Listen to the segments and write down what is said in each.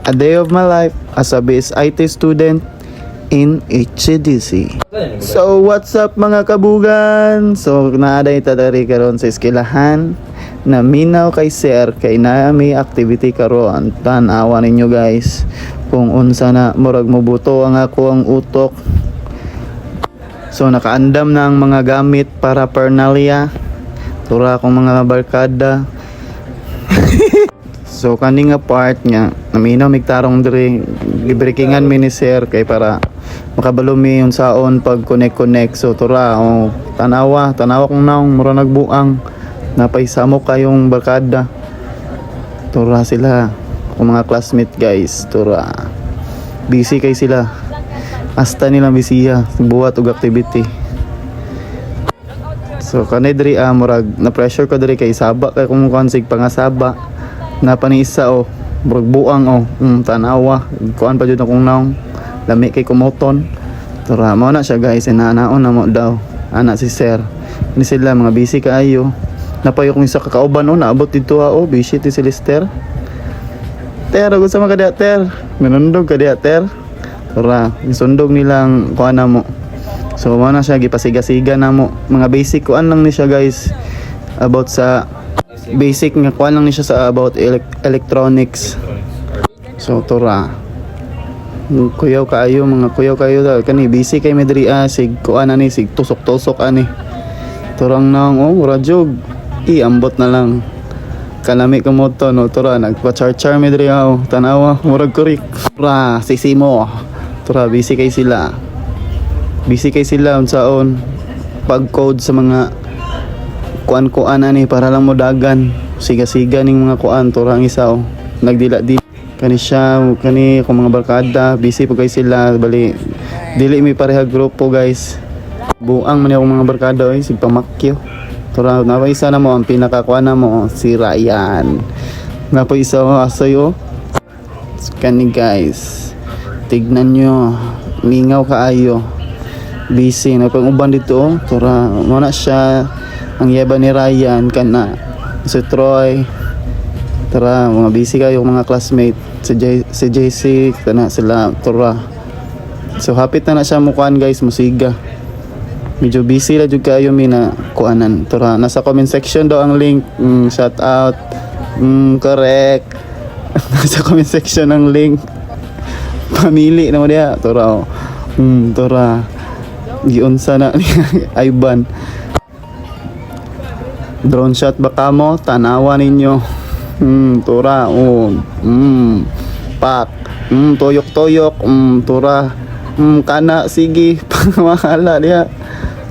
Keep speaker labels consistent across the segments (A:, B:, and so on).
A: a day of my life as a base IT student in HCDC. So what's up mga kabugan? So naaday tadari karon sa eskwelahan na minaw kay sir kay na may activity karon. Tan-awa ninyo guys kung unsa na murag mobuto ang ako ang utok. So nakaandam na ang mga gamit para parnalia. Tura akong mga barkada. So kaning nga part nga naminaw migtarong diri gibrekingan mi ni sir kay para makabalo mi unsaon pag connect. So tura tanawa kung naong mura nagbuang napaisamo kayong barkada. Tura sila kung mga classmate guys. Tura busy kay sila. Hasta nilang bisiya buhat og activity. So kanay diri murag na pressure ko diri kay saba kay kung konsig pangasaba na panisa murag buang tanawa kuan pa jud akong naong lami kay kumoton. Tura mo na siya guys inaanaon na mo daw ana si sir ni sila mga busy kaayo. Napayo kong isa ka kauban naabot dito busy ti si Lister. Ter gusto mo kada ter minundog kada ter. Tura isundog nilang kuan na mo. So mo na siya gipasiga-siga na mo mga basic kuan lang ni siya guys about sa basic nga kuan lang ni siya sa about electronics. So tura kuyaw kaayo kani busy kay medri sig kuan ani sig tusok-tusok ani. Turang nang radjog ambot na lang kalami ko mo to tura nagpa-char medri tanawa murag kurik. Tura sisimo tura busy kay sila unsaon pag-code sa mga kuan ani para lang mo dagan siga-siga ning mga kuan. Turang isa nagdila di kani siya kani kung mga barkada busy po guys sila bali dili mi pareha grupo guys buang man yung mga barkada sig pamakyo. Tura na isa na mo ang pinakakuan na mo si Ryan na po isa asayo kani guys tignan nyo mingaw kaayo busy na pang uban dito. Tura mo na siya ang yaba ni Ryan kana si Troy. Tara mga busy kayo mga classmate si JC kana sila. Tura so hapit na siya mukuan guys musiga medyo busy la jud kayo mina kuanan. Tura nasa comment section daw ang link. Shout out correct. Nasa comment section ang link pamili na mo diha. Tura tura giunsa na ni Ivan drone shot baka mo tanawa ninyo. Tura pak toyok tura kana sige pangmahala diha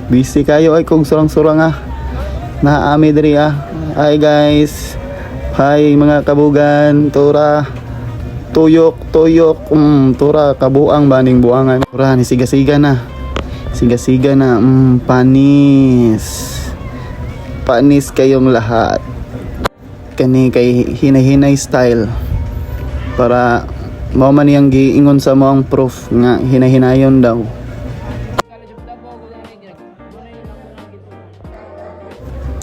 A: busy kayo ay kung surang-surang naami diri Hi guys, hi mga kabugan. Tura tuyok tura kabuang baning buangan. Tura ni siga-siga na panis kayong lahat kani kay hinay-hinay style para mao man yang giingon sa mo ang proof nga hinay-hinayon daw.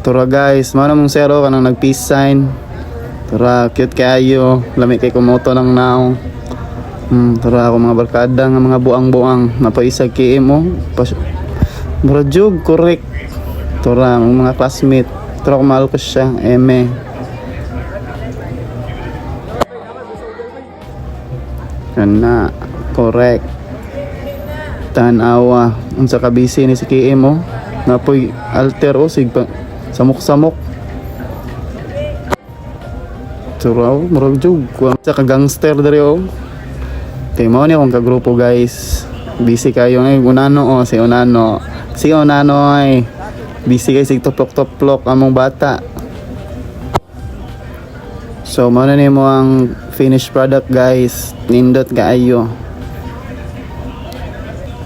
A: Tura guys mao na mong zero kanang nag peace sign. Tura cute kayo lami kay kumoto ng naong. Tura ako mga barkada nga mga buang-buang napaisag kay mo murajog correct. Tura mga classmate tura ko mahal ko siya kana correct tanawa unsa ka busy ni si KM napoy alter sig samok-samok. Tura murag jug sa ka gangster diri kay mao ni akong kagrupo guys busy kayo unano si Onano ay busy kay sig toplok among bata. So mao na nimo ang finished product guys nindot kaayo.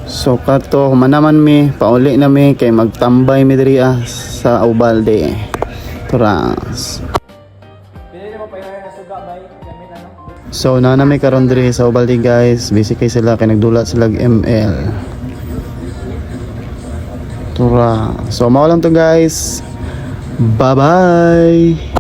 A: So kato humanaman mi pauli na mi kay magtambay mi diri sa Ubalde. Tura so na mi karon diri sa Ubalde guys busy kay sila kay nagdulat sila ML. Tura so mao lang to guys, bye bye.